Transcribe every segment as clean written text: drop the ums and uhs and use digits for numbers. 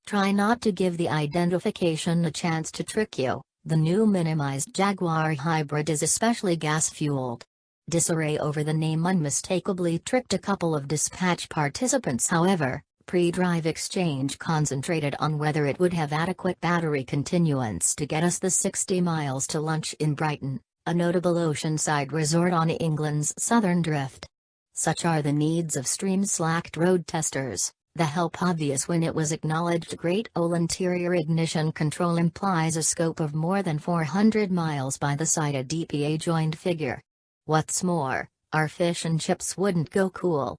Try not to give the identification a chance to trick you. The new minimized Jaguar hybrid is especially gas-fueled. Disarray over the name unmistakably tricked a couple of dispatch participants. However, pre-drive exchange concentrated on whether it would have adequate battery continuance to get us the 60 miles to lunch in Brighton, a notable oceanside resort on England's southern drift. Such are the needs of stream-slacked road testers. The help obvious when it was acknowledged great OL interior ignition control implies a scope of more than 400 miles by the cited DPA-joined figure. What's more, our fish and chips wouldn't go cool.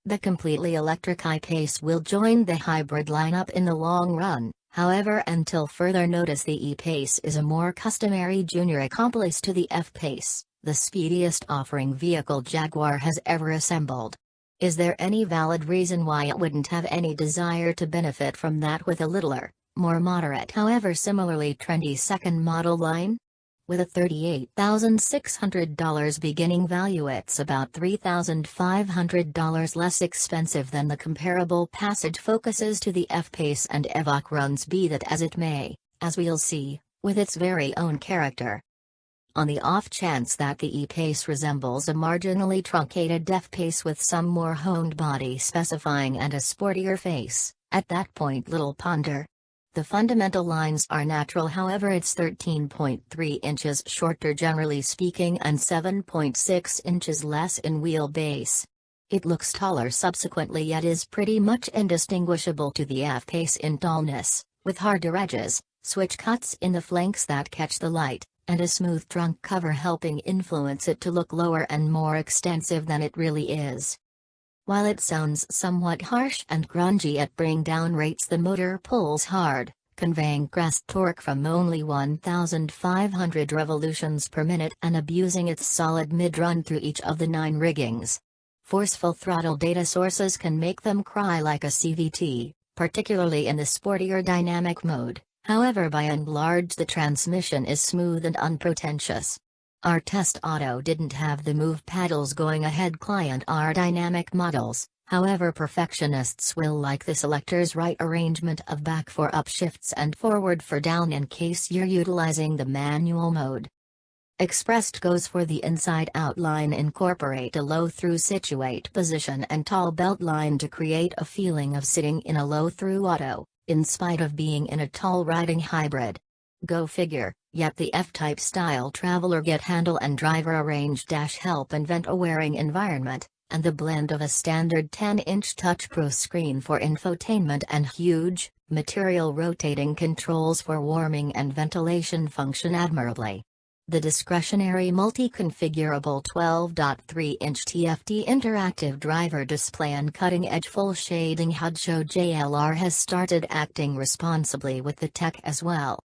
The completely electric I-Pace will join the hybrid lineup in the long run, however, until further notice the E-Pace is a more customary junior accomplice to the F-Pace, the speediest offering vehicle Jaguar has ever assembled. Is there any valid reason why it wouldn't have any desire to benefit from that with a littler, more moderate however similarly trendy second model line? With a $38,600 beginning value, it's about $3,500 less expensive than the comparable Passage focuses to the F-Pace and Evoque runs, be that as it may, as we'll see, with its very own character. On the off chance that the E-Pace resembles a marginally truncated F-Pace with some more honed body specifying and a sportier face, at that point little ponder. The fundamental lines are natural, however it's 13.3 inches shorter generally speaking and 7.6 inches less in wheelbase. It looks taller subsequently, yet is pretty much indistinguishable to the F-Pace in tallness, with harder edges, switch cuts in the flanks that catch the light, and a smooth trunk cover helping influence it to look lower and more extensive than it really is. While it sounds somewhat harsh and grungy at bring down rates, the motor pulls hard, conveying crest torque from only 1,500 revolutions per minute and abusing its solid mid-run through each of the 9 riggings. Forceful throttle data sources can make them cry like a CVT, particularly in the sportier dynamic mode. However, by and large the transmission is smooth and unpretentious. Our test auto didn't have the move paddles going ahead client R dynamic models, however perfectionists will like the selector's right arrangement of back for up shifts and forward for down in case you're utilizing the manual mode. Expressed goes for the inside outline, incorporate a low through situate position and tall belt line to create a feeling of sitting in a low through auto, in spite of being in a tall riding hybrid. Go figure, yet the F-Type style traveler get handle and driver arrange help and vent a wearing environment, and the blend of a standard 10-inch Touch Pro screen for infotainment and huge, material rotating controls for warming and ventilation function admirably. The discretionary multi-configurable 12.3-inch TFT interactive driver display and cutting-edge full-shading HUD show JLR has started acting responsibly with the tech as well.